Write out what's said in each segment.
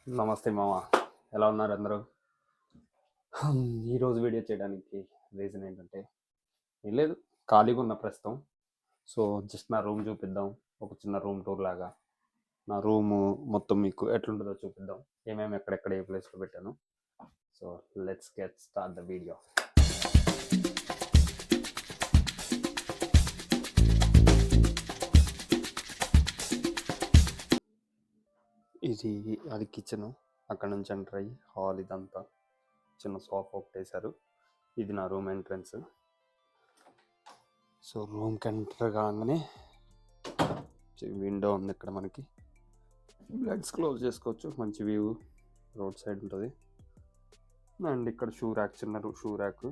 నమస్తే మామ, ఎలా ఉన్నారు అందరూ? ఈరోజు వీడియో చేయడానికి రీజన్ ఏంటంటే ఏం లేదు, ఖాళీగా ఉన్న ప్రస్తుతం. సో జస్ట్ నా రూమ్ చూపిద్దాం, ఒక చిన్న రూమ్ టూర్ లాగా. నా రూము మొత్తం మీకు ఎట్లుంటుందో చూపిద్దాం, ఏమేమి ఎక్కడెక్కడ ఏ ప్లేస్లో పెట్టాను. So let's get start the video. ఇది అది కిచెను, అక్కడ నుంచి ఎంటర్ అయ్యి హాల్, ఇదంతా చిన్న సోఫా ఒకటి వేశారు. ఇది నా రూమ్ ఎంట్రన్స్. సో రూమ్కి ఎంటర్ కాగానే విండో ఉంది ఇక్కడ, మనకి లైట్స్ క్లోజ్ చేసుకోవచ్చు, మంచి వ్యూ రోడ్ సైడ్ ఉంటుంది. అండ్ ఇక్కడ షూ ర్యాక్, చిన్న షూ ర్యాక్,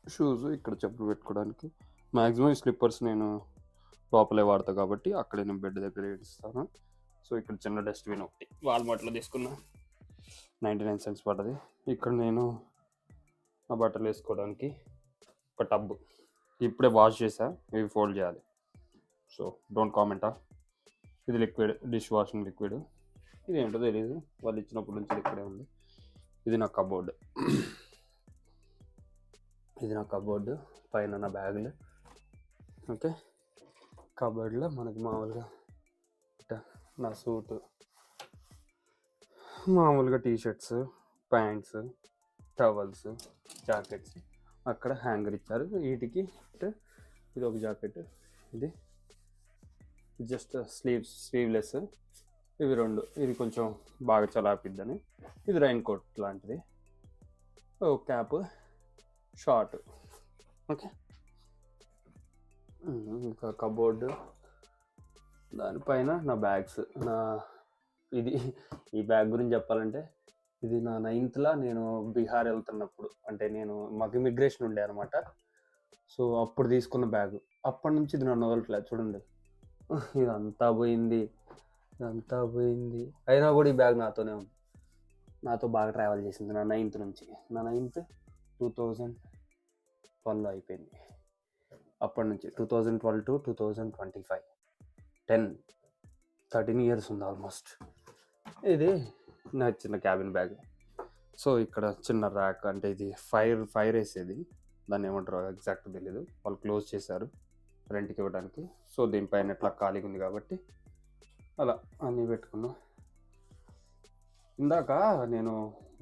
షూస్ ఇక్కడ చెప్పులు పెట్టుకోవడానికి. మ్యాక్సిమం స్లిప్పర్స్ నేను లోపలే వాడతాను కాబట్టి అక్కడే నేను బెడ్ దగ్గర ఇస్తాను. సో ఇక్కడ చిన్న డస్ట్బిన్ ఒకటి వాల్మార్ట్లో తీసుకున్నా, 99 cents పడ్డది. ఇక్కడ నేను నా బట్టలు వేసుకోవడానికి ఒక టబ్, ఇప్పుడే వాష్ చేసా, ఇవి ఫోల్డ్ చేయాలి. సో డోంట్ కామెంటా. ఇది లిక్విడ్, డిష్ వాషింగ్ లిక్విడ్. ఇది ఏంటో తెలియదు, వాళ్ళు ఇచ్చినప్పటి నుంచి ఇక్కడే ఉంది. ఇది నా కబోర్డ్, ఇది నా కబోర్డు, పైన నా బ్యాగులు. ఓకే, కబోర్డ్లో మనకి మామూలుగా నా సూటు, మామూలుగా టీషర్ట్స్, ప్యాంట్స్, టవల్స్, జాకెట్స్ అక్కడ హ్యాంగర్ ఇచ్చారు. వీటికి ఇది ఒక జాకెట్, ఇది జస్ట్ స్లీవ్లెస్. ఇవి రెండు, ఇది కొంచెం బాగా చలాపిద్దని. ఇది రైన్ కోట్ లాంటిది, ఓ క్యాప్, షార్ట్. ఓకే, ఇంకా కబోర్డు, దానిపైన నా బ్యాగ్స్. ఇది ఈ బ్యాగ్ గురించి చెప్పాలంటే, ఇది నా 9th నేను బీహార్ వెళ్తున్నప్పుడు, అంటే మాకు ఇమిగ్రేషన్ ఉండే అనమాట. సో అప్పుడు తీసుకున్న బ్యాగ్, అప్పటి నుంచి ఇది నన్ను వదలట్లేదు. చూడండి, ఇదంతా పోయింది, అయినా కూడా ఈ బ్యాగ్ నాతోనే ఉంది, నాతో బాగా ట్రావెల్ చేసింది నా 9th నుంచి. నా 9th 2012 అయిపోయింది. అప్పటి నుంచి 2012 to 2025, 13 years ఉంది ఆల్మోస్ట్. ఇది నా చిన్న క్యాబిన్ బ్యాగ్. సో ఇక్కడ చిన్న ర్యాక్, అంటే ఇది ఫైర్ వేసేది, దాన్ని ఏమంటారో ఎగ్జాక్ట్ తెలియదు, వాళ్ళు క్లోజ్ చేశారు రెంట్కి ఇవ్వడానికి. సో దీనిపైన ఎట్లా ఖాళీగా ఉంది కాబట్టి అలా అన్నీ పెట్టుకున్నా. ఇందాక నేను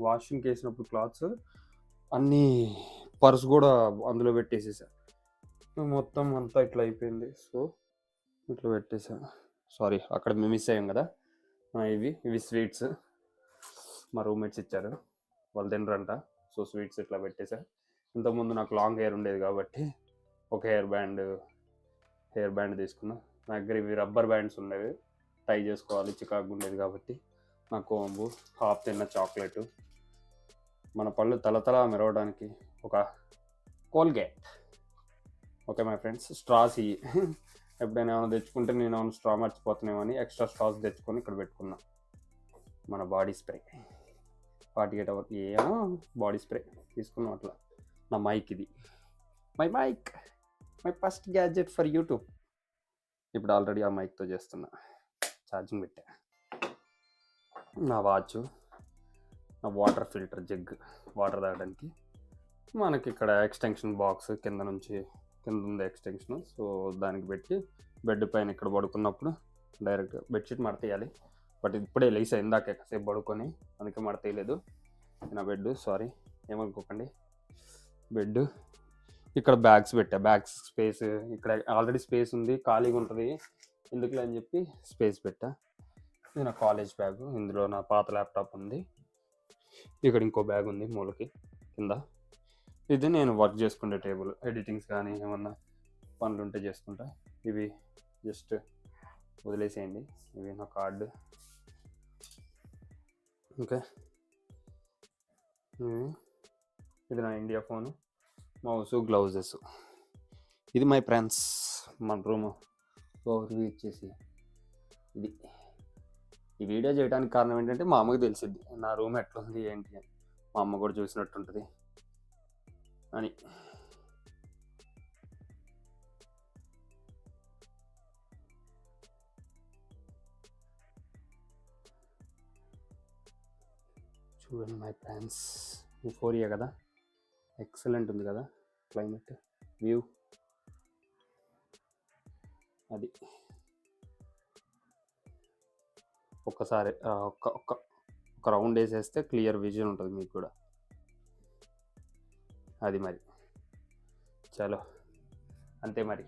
వాషింగ్కి వేసినప్పుడు క్లాత్స్ అన్నీ, పర్స్ కూడా అందులో పెట్టేసేసా, మొత్తం అంతా ఇట్లా అయిపోయింది. సో ఇట్లా పెట్టేసా, సారీ అక్కడ మేము మిస్ అయ్యాం కదా. ఇవి స్వీట్స్ మా రూమ్మేట్స్ ఇచ్చారు, వాళ్ళు తినరంట. సో స్వీట్స్ ఇట్లా పెట్టేసా. ఇంతకుముందు నాకు లాంగ్ హెయిర్ ఉండేది కాబట్టి ఒక హెయిర్ బ్యాండ్ తీసుకున్నా. నా దగ్గర ఇవి రబ్బర్ బ్యాండ్స్ ఉండేవి, టై చేసుకోవాలి, చికాకు ఉండేది కాబట్టి. నా కోంబు, హాఫ్ తిన్న చాక్లెట్, మన పళ్ళు తలతల మెరవడానికి ఒక Colgate. Okay my friends, straws ఇవి ఎప్పుడైనా ఏమైనా తెచ్చుకుంటే నేను ఏమైనా స్ట్రా మర్చిపోతున్నామో అని ఎక్స్ట్రా స్ట్రాస్ తెచ్చుకొని ఇక్కడ పెట్టుకున్నా. మన బాడీ స్ప్రే 48 hours ఏమో బాడీ స్ప్రే తీసుకున్నాం అట్లా. నా మైక్, ఇది my first gadget for YouTube. ఇప్పుడు ఆల్రెడీ ఆ మైక్తో చేస్తున్నా, ఛార్జింగ్ పెట్టా. నా వాచ్, నా వాటర్ ఫిల్టర్ జగ్, వాటర్ తాగడానికి. మనకి ఇక్కడ ఎక్స్టెన్షన్ బాక్స్ కింద ఉంది ఎక్స్టెన్షన్. సో దానికి పెట్టి బెడ్ పైన ఇక్కడ పడుకున్నప్పుడు డైరెక్ట్ బెడ్షీట్ మడతేయాలి. బట్ ఇప్పుడే లేసా, ఇందాక కాసేపు పడుకొని, అందుకే మడతేయలేదు నా బెడ్. సారీ, ఏమనుకోకండి. బెడ్, ఇక్కడ బ్యాగ్స్ పెట్టా, బ్యాగ్స్ స్పేస్, ఇక్కడ ఆల్రెడీ స్పేస్ ఉంది, ఖాళీగా ఉంటుంది ఎందుకులే అని చెప్పి స్పేస్ పెట్టా. ఇది నా కాలేజ్ బ్యాగ్, ఇందులో నా పాత ల్యాప్టాప్ ఉంది. ఇక్కడ ఇంకో బ్యాగ్ ఉంది మూలకి కింద. ఇది నేను వర్క్ చేసుకునే టేబుల్, ఎడిటింగ్స్ కానీ ఏమన్నా పనులు ఉంటే చేసుకుంటా. ఇవి జస్ట్ వదిలేసేయండి, ఇవి నా కార్డు. ఓకే, ఇది నా ఇండియా ఫోను, మౌస్, గ్లౌజెస్. ఇది మై ఫ్రెండ్స్ మన రూమ్ ఓవర్వ్యూ ఇచ్చేసి. ఇది ఈ వీడియో చేయడానికి కారణం ఏంటంటే, మా అమ్మకి తెలిసిద్ది నా రూమ్ ఎట్లుంది ఏంటి అని, మా అమ్మ కూడా చూసినట్టుంటుంది అని. చూడండి మై ఫ్రెండ్స్, యూఫోరియా కదా, ఎక్సలెంట్ ఉంది కదా క్లైమేట్, వ్యూ. అది ఒక్కసారి ఒక రౌండ్ వేసేస్తే క్లియర్ విజన్ ఉంటుంది మీకు కూడా. అది మరి చలో అంతే మరి,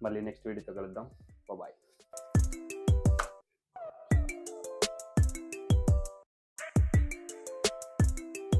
మళ్ళీ నెక్స్ట్ వీడియోతో కలుద్దాం. బాయ్.